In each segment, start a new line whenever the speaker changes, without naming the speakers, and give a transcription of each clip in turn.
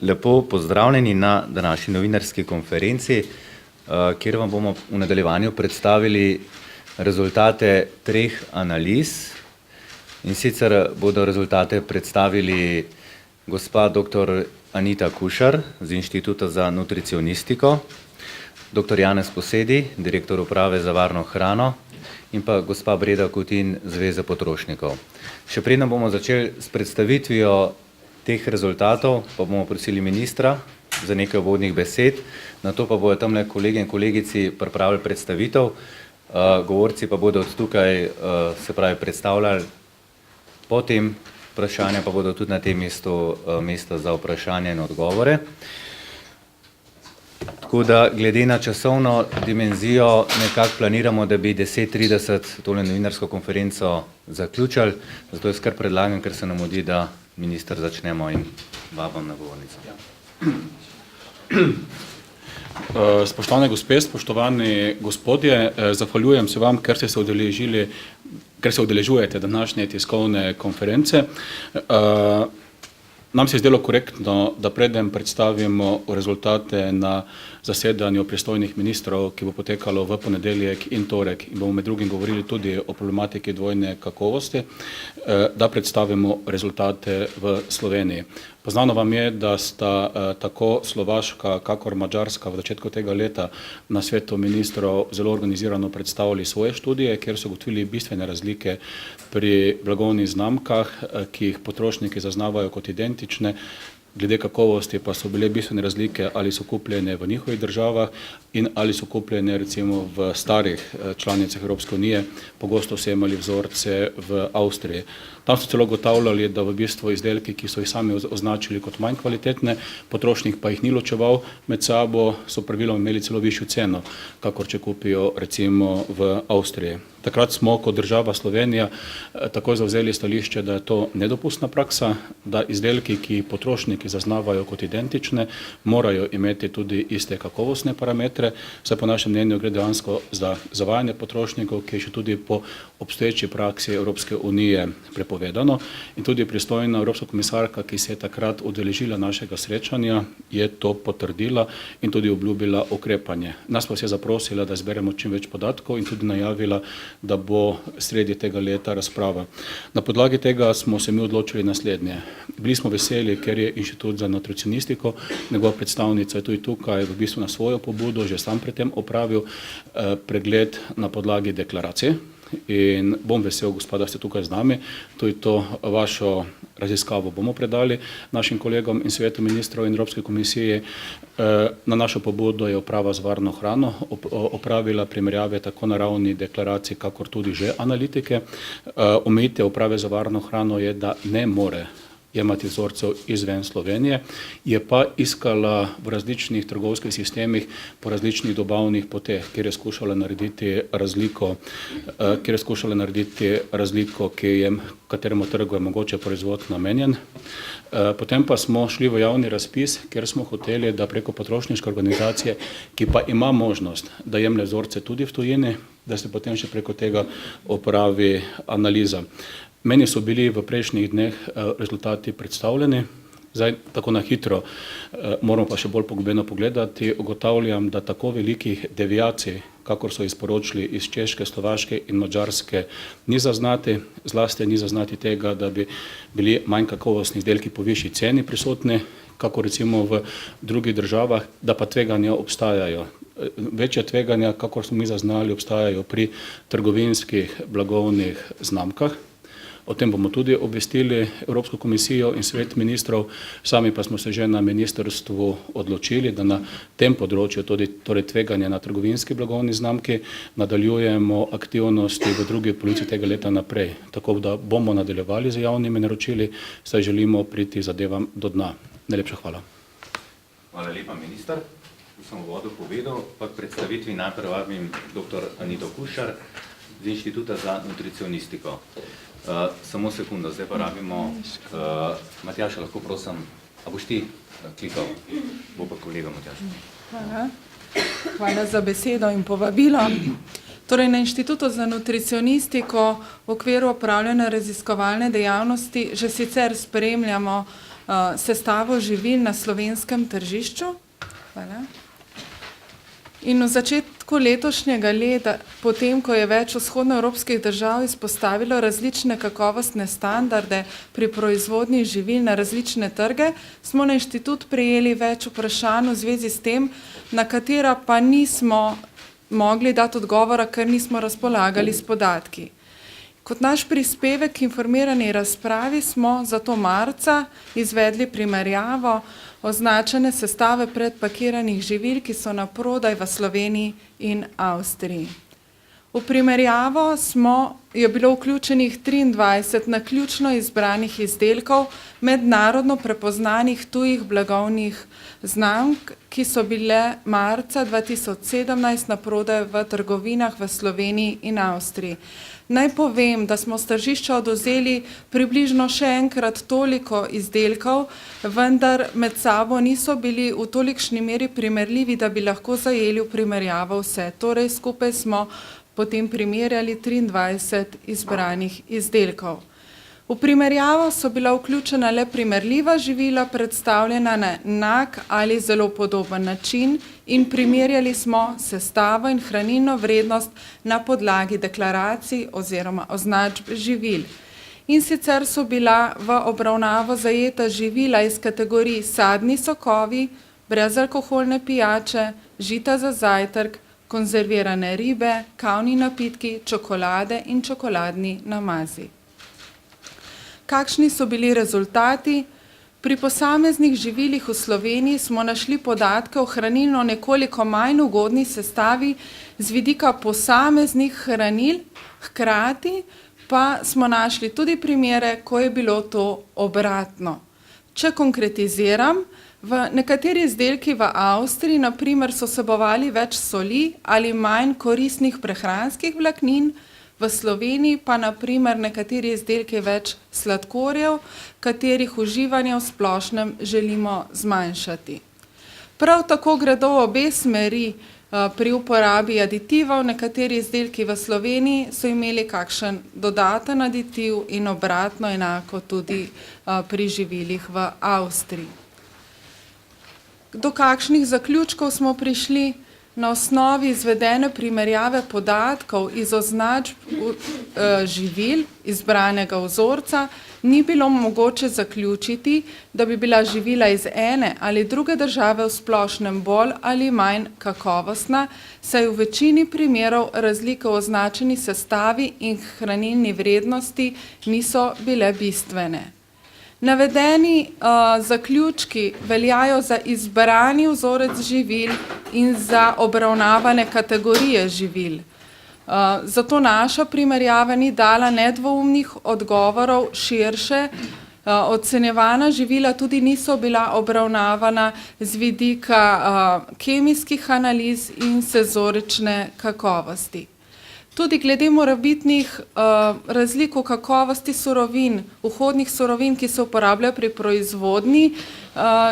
Lepo pozdravljeni na današnji novinarski konferenci, kjer vam bomo v nadaljevanju predstavili rezultate 3 analiz. In sicer bodo rezultate predstavili gospa dr. Anita Kušar z Inštituta za nutricionistiko, dr. Janez Posedi, direktor uprave za varno hrano in pa gospa Breda Kutin, Zveze potrošnikov. Še preden bomo začeli s predstavitvijo teh rezultatov, pa bomo prosili ministra za nekaj uvodnih besed, nato pa bodo tamle kolegi in kolegici pripravili predstavitev, govorci pa bodo od tukaj se pravi predstavljali, potem vprašanja pa bodo tudi na tem mestu mesta za vprašanje in odgovore. Tako da glede na časovno dimenzijo nekako planiramo, da bi 10:30 tole novinarsko konferenco zaključili, zato jaz kar predlagam, ker se nam mudi, da minister začnemo in vabam na govornico.
Spoštovane gospe, spoštovani gospodje, zahvaljujem se vam, ker ste se udeležujete današnje tiskovne konference. Nam se je zdelo korektno, da preden predstavimo rezultate na zasedanju pristojnih ministrov, ki bo potekalo v ponedeljek in torek, in bomo med drugim govorili tudi o problematiki dvojne kakovosti, da predstavimo rezultate v Sloveniji. Poznano vam je, da sta tako Slovaška kakor Madžarska v začetku tega leta na svetu ministrov zelo organizirano predstavili svoje študije, kjer so ugotovili bistvene razlike pri blagovnih znamkah, ki jih potrošniki zaznavajo kot identične, glede kakovosti pa so bile bistvene razlike, ali so kupljene v njihovih državah in ali so kupljene recimo v starih članicah Evropske unije, pogosto so imeli vzorce v Avstriji. Tam so celo ugotavljali, da v bistvu izdelki, ki so jih sami označili kot manj kvalitetne, potrošnik pa jih ni ločeval med sabo, so praviloma imeli celo višjo ceno, kakor če kupijo recimo v Avstriji. Takrat smo kot država Slovenija takoj zavzeli stališče, da je to nedopustna praksa, da izdelki, ki potrošniki zaznavajo kot identične, morajo imeti tudi iste kakovostne parametre, saj po našem mnenju gre dejansko za zavajanje potrošnikov, ki je še tudi po obstoječi praksi Evropske unije prepovedano, in tudi pristojna evropska komisarka, ki se je takrat udeležila našega srečanja, je to potrdila in tudi obljubila ukrepanje. Nas pa se je zaprosila, da zberemo čim več podatkov in tudi najavila, da bo sredi tega leta razprava. Na podlagi tega smo se mi odločili naslednje. Bili smo veseli, ker je Inštitut za nutricionistiko, njegova predstavnica je tudi tukaj v bistvu na svojo pobudo že sam pri tem opravil pregled na podlagi deklaracije. In bom vesel, gospoda, da ste tukaj z nami. Tudi to vašo raziskavo bomo predali našim kolegom in svetu ministrov in Evropske komisije. Na našo pobudo je uprava za varno hrano opravila primerjave tako na ravni deklaracij, kakor tudi že analitike. Omejitev uprave za varno hrano je, da ne more jemati vzorcev izven Slovenije, je pa iskala v različnih trgovskih sistemih po različnih dobavnih poteh, kjer je skušala narediti razliko, kateremu trgu je mogoče proizvod namenjen. Potem pa smo šli v javni razpis, kjer smo hoteli, da preko potrošniške organizacije, ki pa ima možnost, da jemlje vzorce tudi v tujini, da se potem še preko tega opravi analiza. Meni so bili v prejšnjih dneh rezultati predstavljeni, zdaj tako na hitro, moramo pa še bolj poglobljeno pogledati, ugotavljam, da tako velikih deviacij, kakor so izporočili iz Češke, Slovaške in Madžarske, ni zaznati, zlasti ni zaznati tega, da bi bili manj kakovostni izdelki po višji ceni prisotni, kako recimo v drugih državah, da pa tveganja obstajajo. Večja tveganja, kakor smo mi zaznali, obstajajo pri trgovinskih blagovnih znamkah. O tem bomo tudi obvestili Evropsko komisijo in svet ministrov, sami pa smo se že na ministrstvu odločili, da na tem področju, torej tveganja na trgovinski blagovni znamki, nadaljujemo aktivnosti v drugi polovici tega leta naprej. Tako da bomo nadaljevali z javnimi naročili, saj želimo priti zadevam do dna. Najlepša hvala.
Hvala lepa, minister. Tu sem v uvodu povedal, pa k predstavitvi najprej vabim dr. Anito Kušar z Inštituta za nutricionistiko. Samo sekundo, zdaj pa rabimo, Matjaša, lahko prosim, a boš ti klikal, bo pa kolega Matjaš.
Hvala za besedo in povabilo. Torej, na Inštitutu za nutricionistiko v okviru opravljene raziskovalne dejavnosti že sicer spremljamo sestavo živil na slovenskem tržišču. Hvala. In v začetku letošnjega leta, potem, ko je več vzhodnoevropskih držav izpostavilo različne kakovostne standarde pri proizvodnji živil na različne trge, smo na inštitut prejeli več vprašanj v zvezi s tem, na katera pa nismo mogli dati odgovora, ker nismo razpolagali s podatki. Kot naš prispevek k informirani razpravi smo zato marca izvedli primerjavo označene sestave predpakiranih živil, ki so na prodaj v Sloveniji in Avstriji. V primerjavo je bilo vključenih 23 naključno izbranih izdelkov mednarodno prepoznanih tujih blagovnih znamk, ki so bile marca 2017 na prodaj v trgovinah v Sloveniji in Avstriji. Naj povem, da smo s tržišča odvzeli približno še enkrat toliko izdelkov, vendar med sabo niso bili v tolikšni meri primerljivi, da bi lahko zajeli v primerjavo vse. Torej skupaj smo potem primerjali 23 izbranih izdelkov. V primerjavo so bila vključena le primerljiva živila, predstavljena na enak ali zelo podoben način, in primerjali smo sestavo in hranilno vrednost na podlagi deklaracij oziroma označb živil. In sicer so bila v obravnavo zajeta živila iz kategorij sadni sokovi, brezalkoholne pijače, žita za zajtrk, konzervirane ribe, kavni napitki, čokolade in čokoladni namazi. Kakšni so bili rezultati? Pri posameznih živilih v Sloveniji smo našli podatke o hranilno nekoliko manj ugodni sestavi z vidika posameznih hranil, hkrati pa smo našli tudi primere, ko je bilo to obratno. Če konkretiziram, v nekateri izdelki v Avstriji, na primer, so vsebovali več soli ali manj koristnih prehranskih vlaknin, v Sloveniji pa na primer nekateri izdelki več sladkorjev, katerih uživanje v splošnem želimo zmanjšati. Prav tako gredo obe smeri pri uporabi aditivov. Nekateri izdelki v Sloveniji so imeli kakšen dodaten aditiv in obratno enako tudi pri živilih v Avstriji. Do kakšnih zaključkov smo prišli? Na osnovi izvedene primerjave podatkov iz označb živil izbranega vzorca ni bilo mogoče zaključiti, da bi bila živila iz ene ali druge države v splošnem bolj ali manj kakovostna, saj v večini primerov razlike v označeni sestavi in hranilni vrednosti niso bile bistvene. Navedeni zaključki veljajo za izbrani vzorec živil in za obravnavane kategorije živil. Zato naša primerjava ni dala nedvoumnih odgovorov širše. Ocenjevana živila tudi niso bila obravnavana z vidika kemijskih analiz in senzorične kakovosti. Tudi glede morebitnih razlik v kakovosti surovin, vhodnih surovin, ki se uporabljajo pri proizvodnji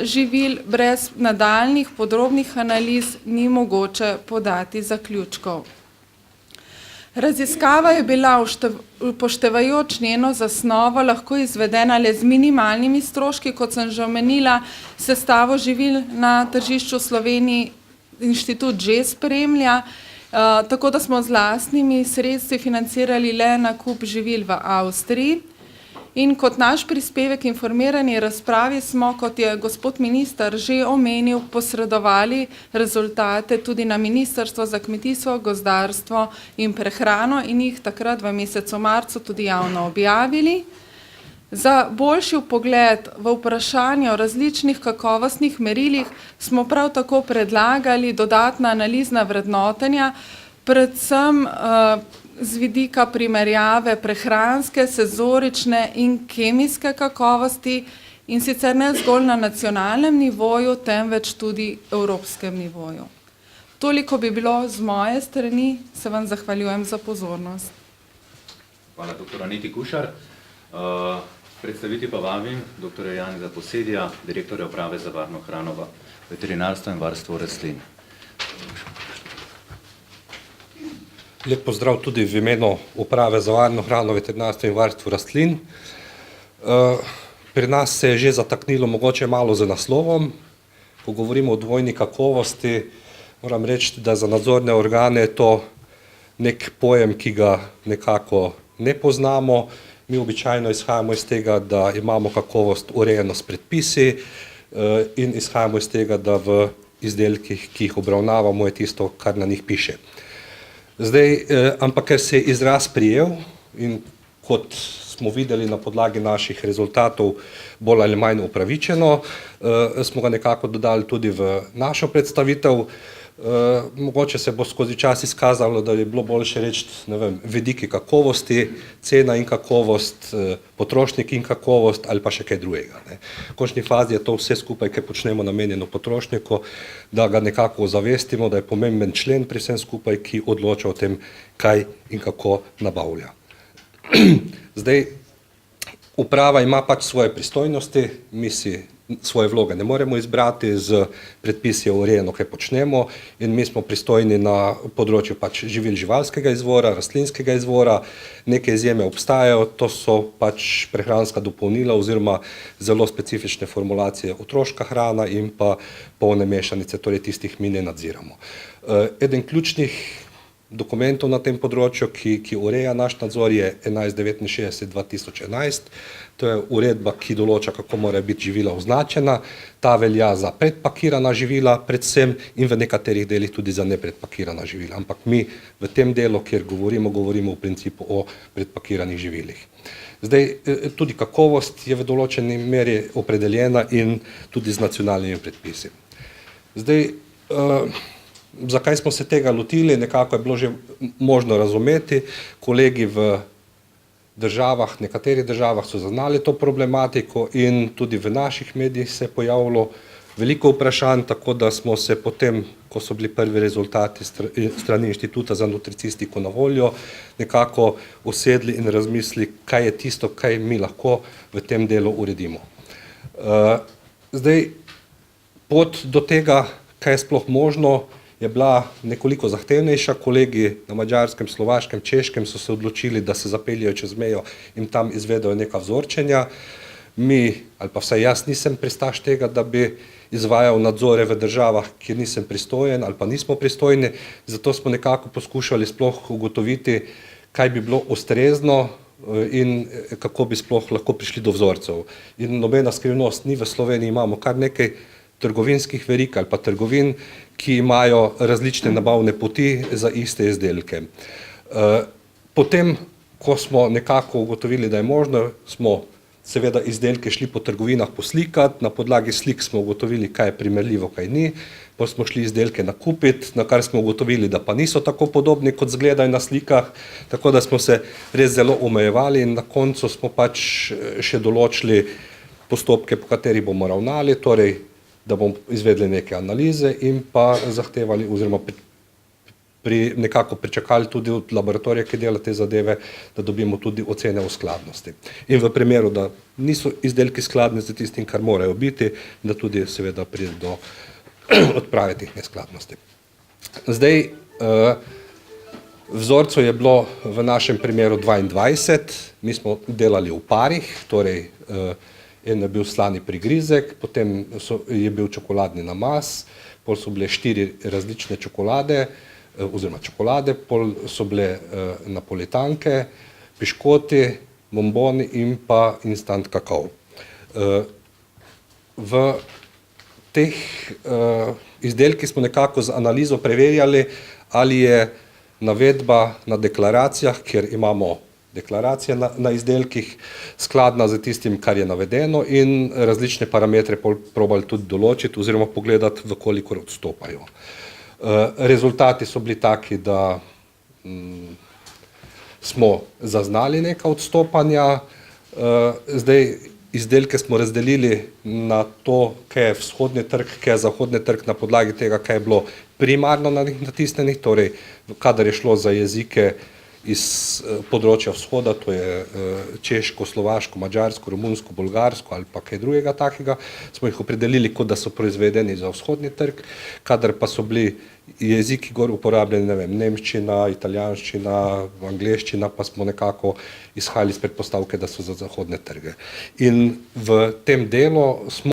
živil, brez nadaljnjih podrobnih analiz ni mogoče podati zaključkov. Raziskava je bila upoštevajoč njeno zasnovo lahko izvedena le z minimalnimi stroški, kot sem že omenila, sestavo živil na tržišču Sloveniji inštitut že spremlja, tako da smo z lastnimi sredstvi financirali le nakup živil v Avstriji. In kot naš prispevek informirani razpravi smo, kot je gospod minister že omenil, posredovali rezultate tudi na Ministrstvo za kmetijstvo, gozdarstvo in prehrano in jih takrat v mesecu marcu tudi javno objavili. Za boljši vpogled v vprašanje o različnih kakovostnih merilih smo prav tako predlagali dodatna analizna vrednotenja, predvsem z vidika primerjave prehranske, senzorične in kemijske kakovosti, in sicer ne zgolj na nacionalnem nivoju, temveč tudi evropskem nivoju. Toliko bi bilo z moje strani, se vam zahvaljujem za pozornost.
Hvala, dr. Aniti Kušar. Predstaviti pa vabim dr. Janeza Posedja, direktorja Uprave za varno hrano, veterinarstvo in varstvo rastlin.
Lep pozdrav tudi v imenu Uprave za varno hrano, veterinarstvo in varstvo rastlin. Pri nas se je že zataknilo mogoče malo z naslovom. Ko govorimo o dvojni kakovosti, moram reči, da za nadzorne organe je to nek pojem, ki ga nekako ne poznamo. Mi običajno izhajamo iz tega, da imamo kakovost urejeno s predpisi in izhajamo iz tega, da v izdelkih, ki jih obravnavamo, je tisto, kar na njih piše. Zdaj, ampak ker se je izraz prijel in kot smo videli na podlagi naših rezultatov bolj ali manj upravičeno, smo ga nekako dodali tudi v našo predstavitev. Mogoče se bo skozi čas izkazalo, da je bilo boljše reči, ne vem, vidiki kakovosti, cena in kakovost, potrošnik in kakovost ali pa še kaj drugega. V končni fazi je to vse skupaj, kaj počnemo, namenjeno potrošniku, da ga nekako ozavestimo, da je pomemben člen pri vsem skupaj, ki odloča o tem, kaj in kako nabavlja. Zdaj, uprava ima pač svoje pristojnosti, mi si svoje vloge ne moremo izbrati, z predpisi je urejeno, kaj počnemo in mi smo pristojni na področju pač živil živalskega izvora, rastlinskega izvora, neke izjeme obstajajo, to so pač prehranska dopolnila oziroma zelo specifične formulacije otroška hrana in pa polne mešanice, torej tistih mi ne nadziramo. Eden ključnih dokumentov na tem področju, ki ureja naš nadzor, je 1169/2011. To je uredba, ki določa, kako morajo biti živila označena. Ta velja za predpakirana živila predvsem in v nekaterih delih tudi za nepredpakirana živila. Ampak mi v tem delu, kjer govorimo v principu o predpakiranih živilih. Zdaj, tudi kakovost je v določeni meri opredeljena in tudi z nacionalnimi predpisi. Zdaj, zakaj smo se tega lotili, nekako je bilo že možno razumeti. Kolegi v državah, nekaterih državah so zaznali to problematiko in tudi v naših medijih se je pojavilo veliko vprašanj, tako da smo se potem, ko so bili prvi rezultati strani Inštituta za nutricistiko na voljo, nekako usedli in razmislili, kaj je tisto, kaj mi lahko v tem delu uredimo. Zdaj, pot do tega, kaj je sploh možno, je bila nekoliko zahtevnejša. Kolegi na Madžarskem, Slovaškem, Češkem so se odločili, da se zapeljejo čez mejo in tam izvedejo neka vzorčenja. Mi, ali pa vsaj jaz, nisem pristaš tega, da bi izvajal nadzore v državah, kjer nisem pristojen ali pa nismo pristojni, zato smo nekako poskušali sploh ugotoviti, kaj bi bilo ustrezno in kako bi sploh lahko prišli do vzorcev. In nobena skrivnost ni, v Sloveniji imamo kar nekaj trgovinskih verig ali pa trgovin, ki imajo različne nabavne poti za iste izdelke. Potem, ko smo nekako ugotovili, da je možno, smo seveda izdelke šli po trgovinah poslikati, na podlagi slik smo ugotovili, kaj je primerljivo, kaj ni, pa smo šli izdelke nakupiti, na kar smo ugotovili, da pa niso tako podobni, kot izgledajo na slikah, tako da smo se res zelo omejevali in na koncu smo pač še določili postopke, po katerih bomo ravnali, torej da bomo izvedli neke analize in pa zahtevali oziroma nekako pričakali tudi od laboratorija, ki dela te zadeve, da dobimo tudi ocene o skladnosti. In v primeru, da niso izdelki skladni z tistim, kar morajo biti, da tudi seveda pride do odprave teh neskladnosti. Zdaj, vzorcev je bilo v našem primeru 22, mi smo delali v parih, torej en je bil slani prigrizek, potem je bil čokoladni namaz, pol so bile 4 različne čokolade, oziroma čokolade, pol so bile napolitanke, piškoti, bomboni in pa instant kakao. V teh izdelkih smo nekako z analizo preverjali, ali je navedba na deklaracijah, kjer imamo deklaracije na izdelkih, skladna z tistim, kar je navedeno in različne parametre probali tudi določiti oziroma pogledati, v kolikor odstopajo. Rezultati so bili taki, da smo zaznali neka odstopanja. Zdaj, izdelke smo razdelili na to, kaj je vzhodni trg, kaj je zahodni trg, na podlagi tega, kaj je bilo primarno natisnjenih, torej kadar je šlo za jezike iz področja vzhoda, to je češko, slovaško, madžarsko, romunsko, bolgarsko ali pa kaj drugega takega, smo jih opredelili, kot da so proizvedeni za vzhodni trg, kadar pa so bili jeziki gor uporabljeni, ne vem, nemščina, italijanščina, angleščina, pa smo nekako izhajali iz predpostavke, da so za zahodne trge. In v tem delu smo